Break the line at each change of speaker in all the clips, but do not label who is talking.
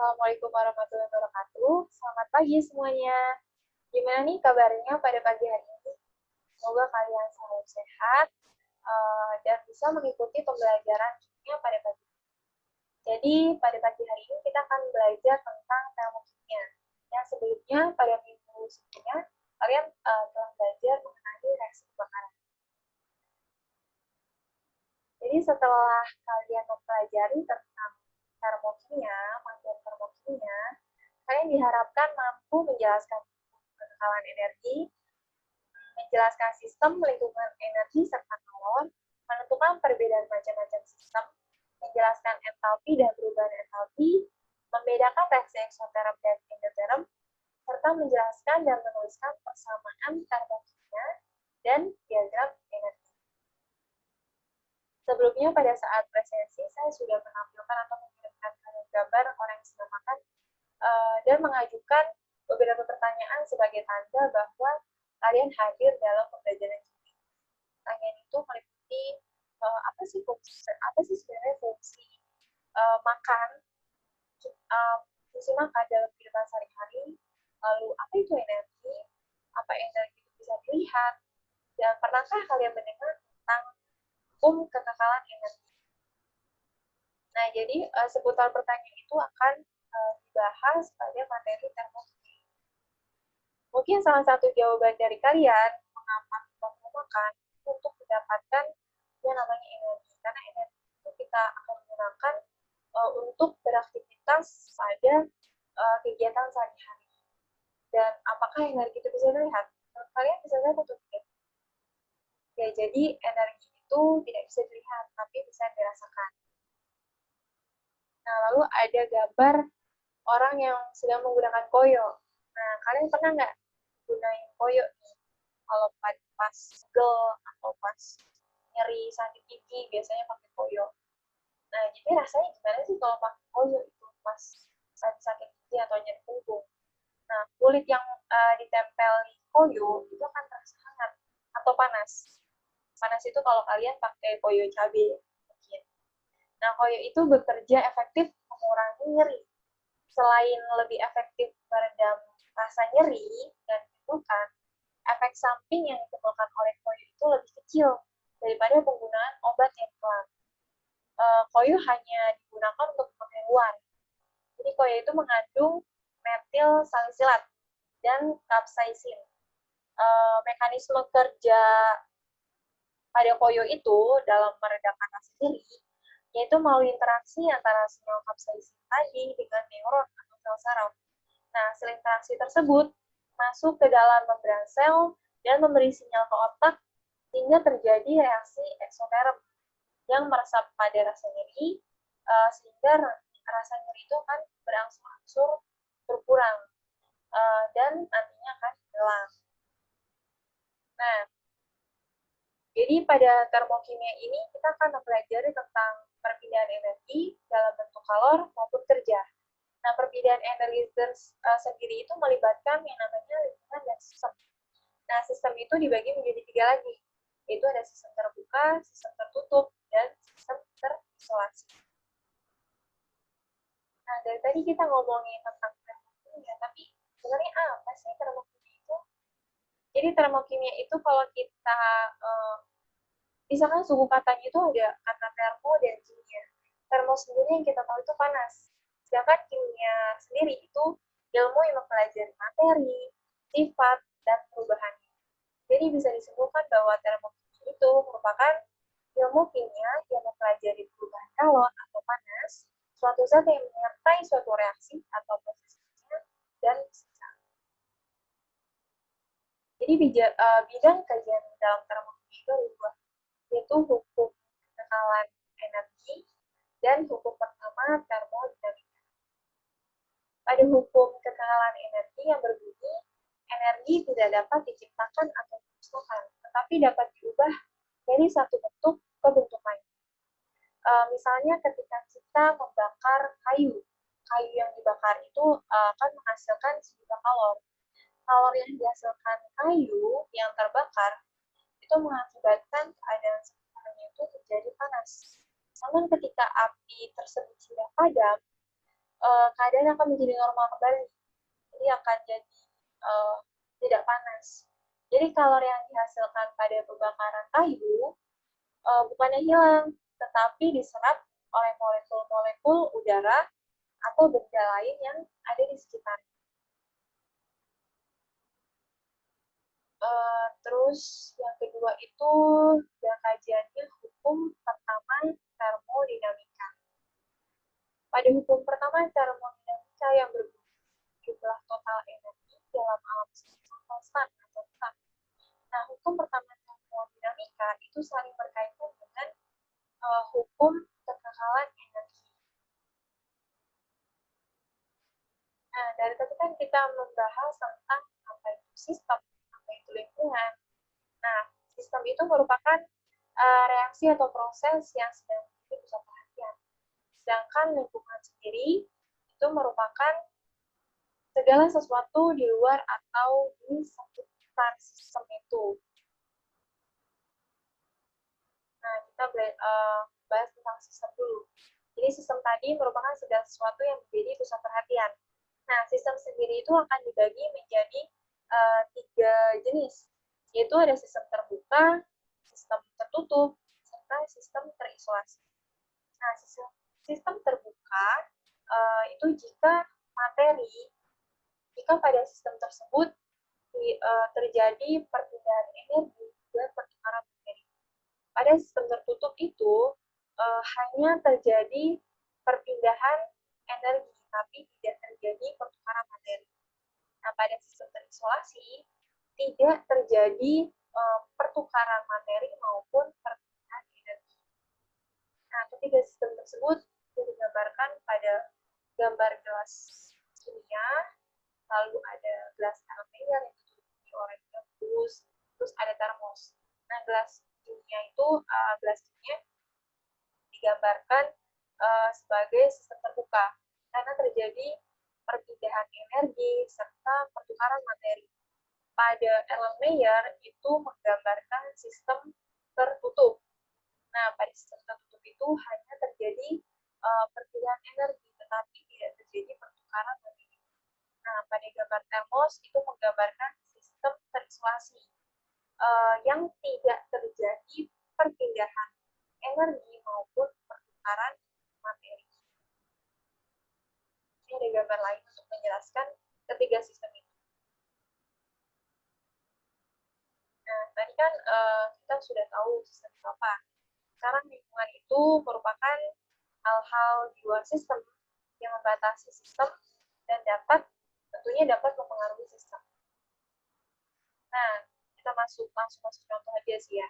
Assalamualaikum warahmatullahi wabarakatuh. Selamat pagi semuanya. Gimana nih kabarnya pada pagi hari ini? Semoga kalian selalu sehat dan bisa mengikuti pembelajarannya pada pagi ini. Jadi pada pagi hari ini kita akan belajar tentang termokimia. Yang sebelumnya pada minggu sebelumnya kalian telah belajar mengenai reaksi kebakaran. Jadi setelah kalian mempelajari tentang termokimia, materi termokimia, kalian diharapkan mampu menjelaskan kekekalan energi, menjelaskan sistem lingkungan energi serta kalor, menentukan perbedaan macam-macam sistem, menjelaskan entalpi dan perubahan entalpi, membedakan reaksi eksoterm dan endoterm, serta menjelaskan dan menuliskan persamaan termokimia dan diagram energi. Sebelumnya pada saat presensi, saya sudah menampilkan atau mengirimkan gambar orang yang sedang makan dan mengajukan beberapa pertanyaan sebagai tanda bahwa kalian hadir dalam pembelajaran ini. Pertanyaan itu meliputi apa sih sebenarnya fungsi makan, fungsi makan dalam kehidupan sehari-hari, lalu apa itu energi, apa energi itu bisa dilihat, dan pernahkah kalian mendengar tentang kekekalan energi? Nah, jadi seputar pertanyaan itu akan dibahas pada materi termokimia. Mungkin salah satu jawaban dari kalian mengapa kita mau makan untuk mendapatkan yang namanya energi. Karena energi itu kita akan gunakan untuk beraktivitas pada kegiatan sehari-hari. Dan apakah energi itu bisa dilihat? Menurut kalian bisa dilihat atau tidak? Ya, jadi energi itu tidak bisa dilihat, tapi bisa dirasakan. Nah, lalu ada gambar orang yang sedang menggunakan koyo. Nah, kalian pernah nggak gunain koyo nih? Kalau pas pegel atau pas nyeri sakit gigi, biasanya pakai koyo. Nah, jadi rasanya gimana sih kalau pakai koyo itu pas sakit gigi atau nyeri punggung? Nah, kulit yang ditempel di koyo itu akan terasa hangat atau panas. Panas itu kalau kalian pakai koyo cabai. Nah, koyo itu bekerja efektif mengurangi nyeri. Selain lebih efektif meredam rasa nyeri dan menimbulkan, efek samping yang ditimbulkan oleh koyo itu lebih kecil daripada penggunaan obat yang pelan. Koyo hanya digunakan untuk pengheluan. Jadi koyo itu mengandung metil salisilat dan kapsaisin. Mekanisme kerja pada koyo itu dalam meredakan rasa nyeri yaitu melalui interaksi antara sinyal kapsaisin tadi dengan neuron atau sel saraf. Nah, sel interaksi tersebut masuk ke dalam membran sel dan memberi sinyal ke otak sehingga terjadi reaksi eksoterm yang meresap pada rasa nyeri sehingga rasa nyeri itu akan berangsur-angsur berkurang dan nantinya akan hilang. Nah, jadi pada termokimia ini kita akan mempelajari tentang perpindahan energi dalam bentuk kalor maupun kerja. Nah, perpindahan energi sendiri itu melibatkan yang namanya lingkungan dan sistem. Nah, sistem itu dibagi menjadi 3 lagi, yaitu ada sistem terbuka, sistem tertutup, dan sistem terisolasi. Nah, dari tadi kita ngomongin tentang termokimia, tapi sebenarnya apa sih termokimia itu? Jadi termokimia itu kalau kita misalkan suku katanya itu ada kata termo dan kimia. Termo sendiri yang kita tahu itu panas. Sedangkan kimia sendiri itu ilmu yang mempelajari materi, sifat, dan perubahannya. Jadi bisa disimpulkan bahwa termokimia itu merupakan ilmu kimia yang mempelajari perubahan kalor atau panas, suatu zat yang menyertai suatu reaksi atau proses kimia dan fisika. Jadi bidang kajian dalam termokimia itu ada 2, yaitu hukum kekekalan energi dan hukum pertama termodinamika. Pada hukum kekekalan energi yang berbunyi, energi tidak dapat diciptakan atau dimusnahkan, tetapi dapat diubah dari satu bentuk ke bentuk lain. Misalnya ketika kita membakar kayu yang dibakar itu akan menghasilkan sejumlah kalor. Kalor yang dihasilkan kayu yang terbakar itu mengakibatkan keadaan sekitarnya itu terjadi panas. Namun ketika api tersebut sudah padam, keadaan akan menjadi normal kembali. Jadi akan jadi tidak panas. Jadi kalori yang dihasilkan pada pembakaran kayu bukannya hilang, tetapi diserap oleh molekul-molekul udara atau benda lain yang ada di sekitarnya. Terus yang kedua itu yang kajiannya hukum pertama termodinamika. Pada hukum pertama termodinamika yang berbunyi jumlah total energi dalam alam semesta konstan atau tetap. Nah, hukum pertama termodinamika itu saling berkaitan dengan hukum kekekalan energi. Nah, dari tadi kan kita membahas tentang apa itu sistem, apa itu lingkungan. Nah, sistem itu merupakan reaksi atau proses yang sedang menjadi pusat perhatian. Sedangkan lingkungan sendiri itu merupakan segala sesuatu di luar atau di sekitar sistem itu. Nah, kita bahas tentang sistem dulu. Jadi sistem tadi merupakan segala sesuatu yang menjadi pusat perhatian. Nah, sistem sendiri itu akan dibagi menjadi 3 jenis, yaitu ada sistem terbuka, sistem tertutup, serta sistem terisolasi. Nah, sistem terbuka itu jika pada sistem tersebut terjadi perpindahan energi dan pertukaran materi. Pada sistem tertutup itu hanya terjadi perpindahan energi, tapi tidak terjadi pertukaran materi. Nah, pada sistem terisolasi tidak terjadi pertukaran materi maupun perpindahan energi. Nah, ketiga sistem tersebut digambarkan pada gambar gelas kimia, lalu ada gelas air yang ditutupi oleh gambus, terus ada termos. Nah, gelas kimia itu gelas kimia digambarkan sebagai sistem terbuka karena terjadi perpindahan energi serta pertukaran materi. Pada Erlenmeyer itu menggambarkan sistem tertutup. Nah, pada sistem tertutup itu hanya terjadi perpindahan energi, tetapi tidak terjadi pertukaran materi. Nah, pada gambar termos itu menggambarkan sistem terisolasi yang tidak terjadi perpindahan energi maupun pertukaran materi. Ini ada gambar lain untuk menjelaskan ketiga sistem itu. Nah, tadi kan kita sudah tahu sistem itu apa. Sekarang lingkungan itu merupakan hal-hal di luar sistem yang membatasi sistem dan tentunya dapat mempengaruhi sistem. Nah, kita langsung masuk contoh aja sih ya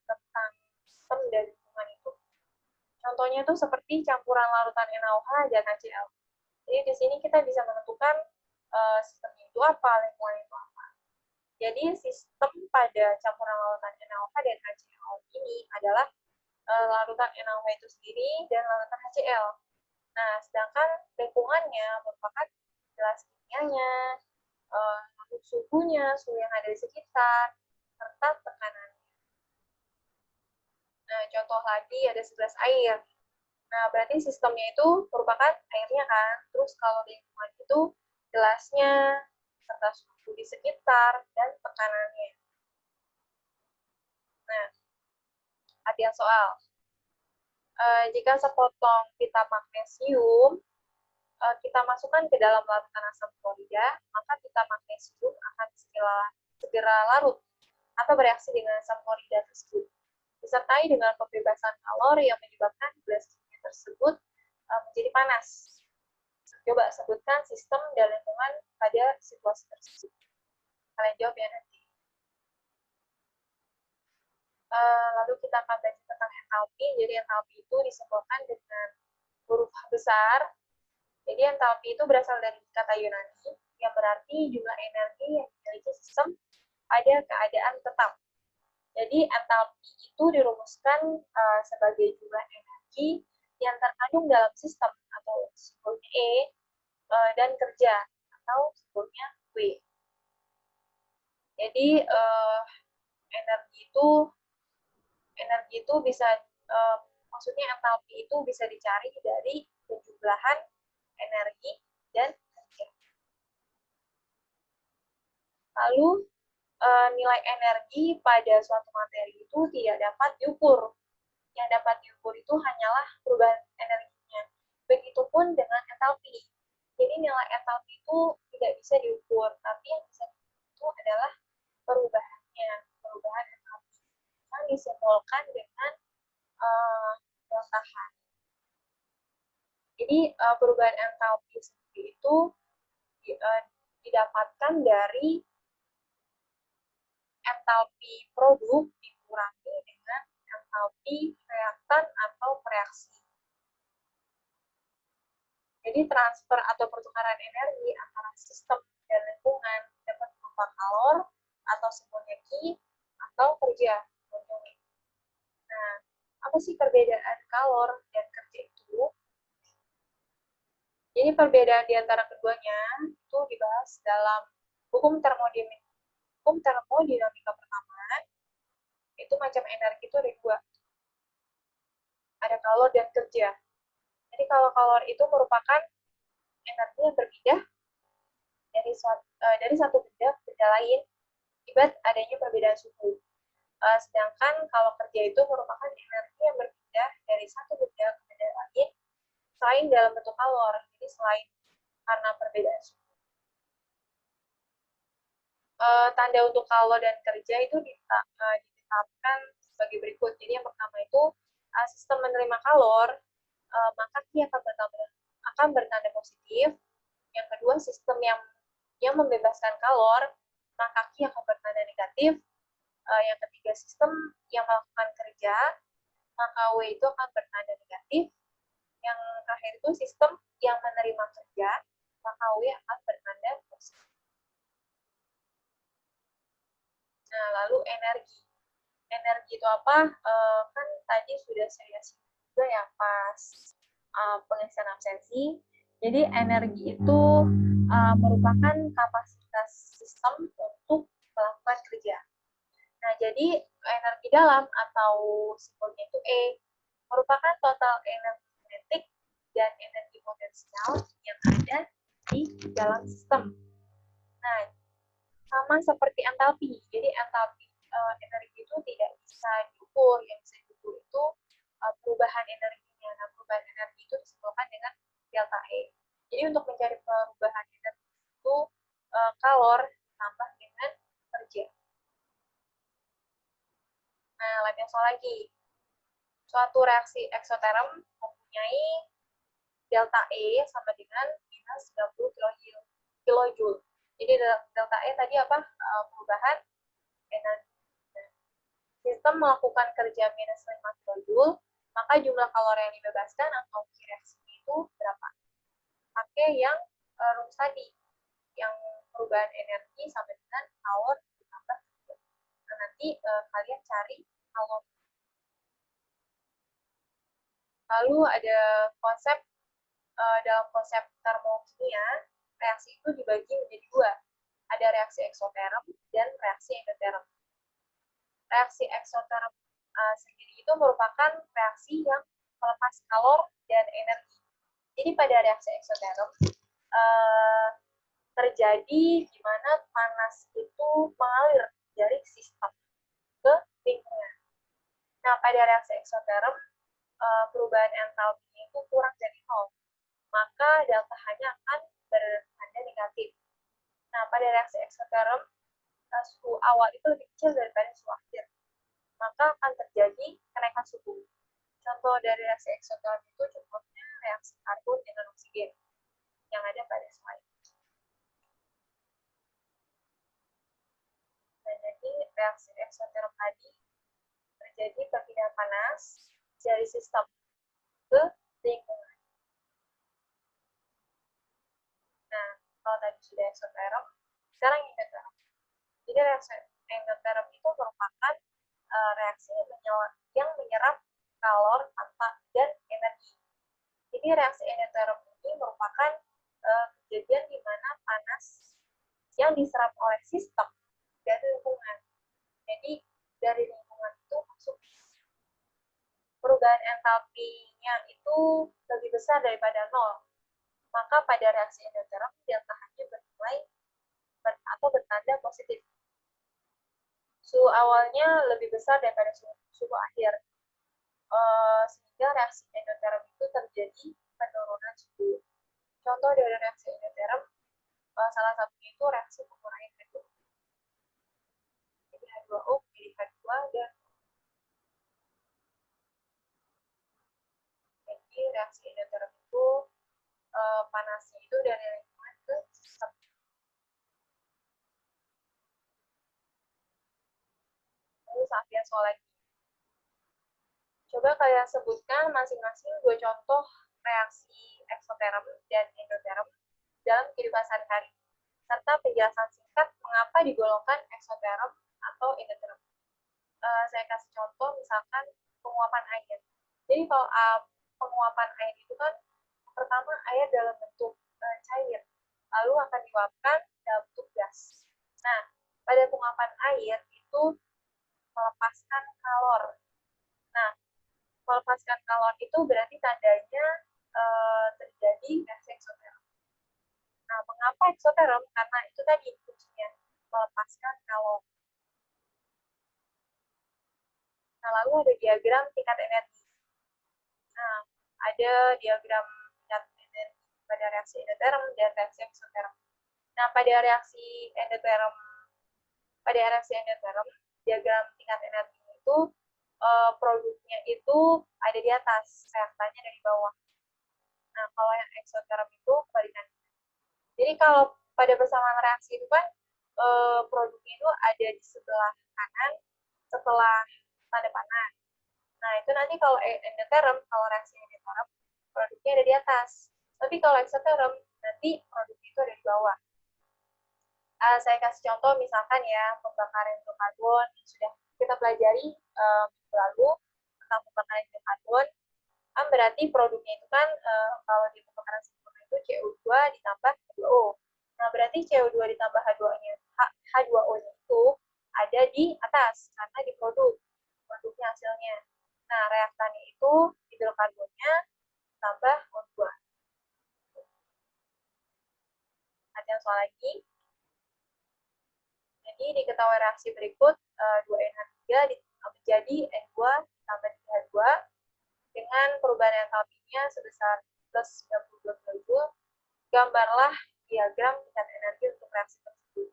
tentang sistem dan lingkungan itu. Contohnya itu seperti campuran larutan NaOH dan HCl. Jadi di sini kita bisa menentukan sistemnya itu apa, lingkungan itu apa. Jadi sistem pada campuran larutan NaOH dan HCl ini adalah larutan NaOH itu sendiri dan larutan HCl. Nah, sedangkan lingkungannya merupakan gelas kimianya, lalu suhunya, suhu yang ada di sekitar, serta tekanannya. Nah, contoh lagi ada segelas air. Nah, berarti sistemnya itu merupakan airnya kan. Terus kalau lingkungan itu gelasnya, serta suhu di sekitar, dan tekanannya. Nah, latihan soal. Jika sepotong pita magnesium kita masukkan ke dalam larutan asam klorida, maka pita magnesium akan segera larut atau bereaksi dengan asam klorida tersebut, disertai dengan pembebasan kalori yang menyebabkan gelas kimia tersebut menjadi panas. Coba sebutkan sistem dan lingkungan pada situasi tersebut. Kalian jawab ya nanti. Lalu kita akan belajar tentang entalpi. Jadi entalpi itu disimbolkan dengan huruf besar. Jadi entalpi itu berasal dari kata Yunani yang berarti jumlah energi yang dimiliki sistem pada keadaan tetap. Jadi entalpi itu dirumuskan sebagai jumlah energi yang terkandung dalam sistem atau simbolnya E dan kerja atau simbolnya W. Jadi energi itu bisa maksudnya entalpi itu bisa dicari dari dan juga perubahan energi dan kerja. Lalu nilai energi pada suatu materi itu tidak dapat diukur. Yang dapat diukur itu hanyalah perubahan energinya. Begitupun dengan entalpi. Jadi nilai entalpi itu tidak bisa diukur, tapi yang bisa diukur itu adalah perubahannya, perubahan entalpi yang disimbolkan dengan delta H. Jadi perubahan entalpi sendiri itu didapatkan dari entalpi produk dikurangi dengan entalpi reaktan atau reaksi. Jadi transfer atau pertukaran energi antara sistem dan lingkungan dapat berupa kalor atau semuanya Ki atau kerja. Nah, apa sih perbedaan kalor dan kerja itu? Jadi perbedaan di antara keduanya itu dibahas dalam hukum termodinamika pertama. Itu macam energi itu ada dua. Ada kalor dan kerja. Jadi kalau kalor itu merupakan energi yang berpindah dari satu benda ke benda lain akibat adanya perbedaan suhu. Sedangkan kalau kerja itu merupakan energi yang berpindah dari satu benda ke benda lain selain dalam bentuk kalor, jadi selain karena perbedaan suhu. Tanda untuk kalor dan kerja itu ditetapkan sebagai berikut. Jadi yang pertama itu sistem menerima kalor, maka Ki akan bertanda positif. Yang kedua, sistem yang membebaskan kalor, maka Ki akan bertanda negatif. Yang ketiga, sistem yang melakukan kerja, maka W itu akan bertanda negatif. Yang terakhir itu sistem yang menerima kerja, maka W akan bertanda positif. Nah, lalu energi. Energi itu apa? Kan tadi sudah saya singgung juga ya pas pengisian absensi. Jadi energi itu merupakan kapasitas sistem untuk melakukan kerja. Nah, jadi energi dalam atau simbolnya itu E merupakan total energi kinetik dan energi potensial yang ada di dalam sistem. Nah, sama seperti entalpi. Jadi entalpi energi itu tidak bisa diukur. Yang bisa diukur itu perubahan energinya. Nah, perubahan energi itu disebutkan dengan delta E. Jadi untuk mencari perubahan energi itu kalor ditambah dengan kerja. Nah, lebih soal lagi. Suatu reaksi eksoterm mempunyai delta E sama dengan minus 90 kilojoule. Jadi delta E tadi apa? Perubahan energi. Sistem melakukan kerja minus 5 kilojoule, maka jumlah kalor yang dibebaskan atau reaksi itu berapa? Pakai yang rumus tadi, yang perubahan energi sama dengan kalor ditambah kerja. Nah, nanti kalian cari kalor. Lalu ada konsep, dalam konsep termokimia, reaksi itu dibagi menjadi dua. Ada reaksi eksoterm dan reaksi endoterm. Reaksi eksoterm sendiri itu merupakan reaksi yang melepas kalor dan energi. Jadi pada reaksi eksoterm terjadi di mana panas itu mengalir dari sistem ke lingkungan. Nah, pada reaksi eksoterm perubahan entalpinya itu kurang dari 0, maka delta H-nya akan bertanda negatif. Nah, pada reaksi eksoterm suhu awal itu lebih kecil daripada suhu akhir, maka akan terjadi kenaikan suhu. Contoh dari reaksi eksoterm itu contohnya reaksi karbon dengan oksigen yang ada pada slide. Nah, jadi reaksi eksoterm tadi terjadi perpindahan panas dari sistem ke lingkungan. Nah, kalau tadi sudah eksoterm, sekarang endoterm. Jadi reaksi endoterm itu merupakan reaksi yang menyerap kalor dan energi. Jadi reaksi endoterm ini merupakan kejadian di mana panas yang diserap oleh sistem dari lingkungan. Jadi dari lingkungan itu masuk perubahan entalpinya itu lebih besar daripada 0, maka pada reaksi endoterm delta H-nya bernilai atau bertanda positif. Suhu awalnya lebih besar daripada suhu akhir, sehingga reaksi endoterm itu terjadi penurunan suhu. Contoh dari reaksi endoterm, salah satunya itu reaksi pengurangan H2O. Jadi H2O menjadi H2 dan jadi reaksi endoterm itu panasnya itu dari lingkungan ke sistem. Lalu sampai soal lagi. Coba kalian sebutkan masing-masing 2 contoh reaksi eksoterm dan endoterm dalam kehidupan sehari-hari, serta penjelasan singkat mengapa digolongkan eksoterm atau endoterm. Saya kasih contoh misalkan penguapan air. Jadi kalau penguapan air itu kan pertama air dalam bentuk cair, lalu akan diuapkan dalam bentuk gas. Nah, pada penguapan air itu melepaskan kalor. Nah, melepaskan kalor itu berarti tandanya terjadi reaksi eksoterm. Nah, mengapa eksoterm? Karena itu tadi kuncinya, melepaskan kalor. Nah, lalu ada diagram tingkat energi. Nah, ada diagram tingkat energi pada reaksi endoterm dan reaksi eksoterm. Nah, pada reaksi endoterm, diagram tingkat energi itu produknya itu ada di atas, reaktannya dari bawah. Nah, kalau yang eksoterm itu kebalikannya. Jadi kalau pada persamaan reaksi itu kan produknya itu ada di sebelah kanan setelah tanda panah. Nah, itu nanti kalau endoterm, kalau reaksi endoterm, produknya ada di atas. Tapi kalau eksoterm, nanti produknya itu ada di bawah. Saya kasih contoh misalkan ya, pembakaran hidrokarbon yang sudah kita pelajari minggu lalu tentang pembakaran hidrokarbon. Kan berarti produknya itu kan kalau di pembakaran sempurna itu CO2 ditambah H2O. Nah, berarti CO2 ditambah H2O-nya itu ada di atas karena di produknya hasilnya. Nah, reaktannya itu hidrokarbonnya tambah O2. Ada yang soal lagi? Jadi diketahui reaksi berikut 2NH3 menjadi N2 tambah 3H2 dengan perubahan entalpinya sebesar plus 92 kJ. Gambarlah diagram tingkat energi untuk reaksi tersebut.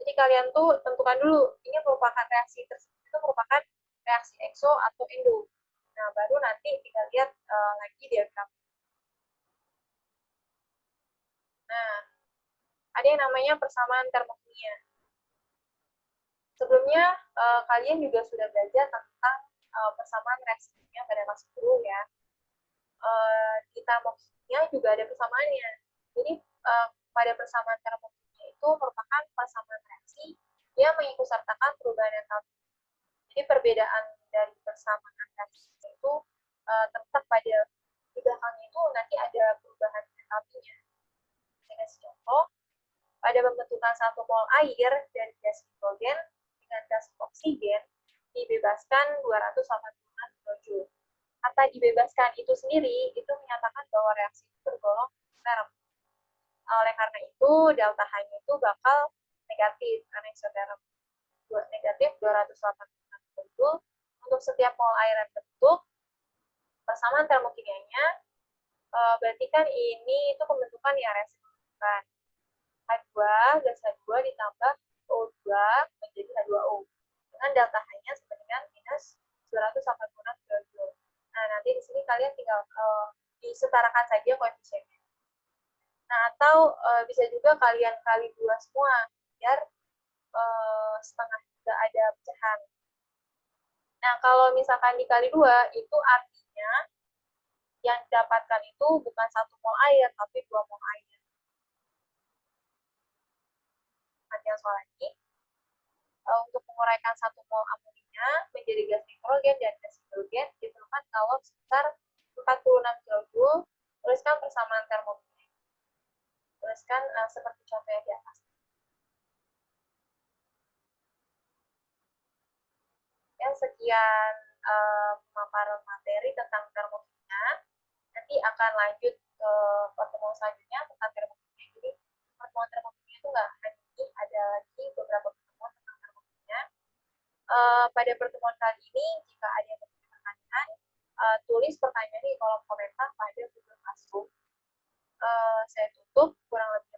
Jadi kalian tuh tentukan dulu, ini merupakan reaksi tersebut itu merupakan reaksi ekso atau endo. Nah, baru nanti tinggal lihat lagi diagram. Nah, ada yang namanya persamaan termokimia. Sebelumnya, kalian juga sudah belajar tentang persamaan reaksi kimia pada kelas 10 ya. Di termokimia juga ada persamaannya. Jadi, pada persamaan termokimia itu merupakan persamaan reaksi yang mengikutsertakan perubahan entalpi. Jadi, perbedaan dari persamaan reaksi itu terletak pada di belakangnya itu nanti ada perubahan entalpinya. Saya kasih contoh, pada pembentukan 1 mol air dari gas hidrogen dengan gas oksigen dibebaskan 286 kJ. Kata dibebaskan itu sendiri itu menyatakan bahwa reaksi itu tergolong eksoterm. Oleh karena itu, delta H-nya itu bakal negatif karena eksoterm. Negatif 286 kJ untuk setiap mol air yang terbentuk. Persamaan termokimianya berarti kan ini itu pembentukan ya reaksi pembentukan. H2, gas H2 ditambah O2 menjadi H2O. Dengan delta H-nya sama dengan minus 286 kJ. Nah, nanti di sini kalian tinggal disetarakan saja koefisiennya. Nah, atau bisa juga kalian kali 2 semua, biar setengah juga ada pecahan. Nah, kalau misalkan dikali 2, itu artinya yang didapatkan itu bukan 1 mol air, tapi 2 mol air. Nanti yang soal lagi. Untuk menguraikan 1 mol amonia menjadi gas nitrogen dan gas hidrogen diperlukan kalor sekitar 46 kJ. Tuliskan persamaan termokimia. Tuliskan seperti contoh yang di atas. Ya, sekian pemaparan materi tentang termokimia. Nanti akan lanjut ke pertemuan selanjutnya tentang termokimia. Jadi pertemuan termokimia itu nggak hanya ini, ada lagi beberapa pertemuan tentang termokimia. Pada pertemuan kali ini, jika ada yang memiliki pertanyaan, tulis pertanyaan di kolom komentar pada Google Classroom. Saya tutup, kurang lebih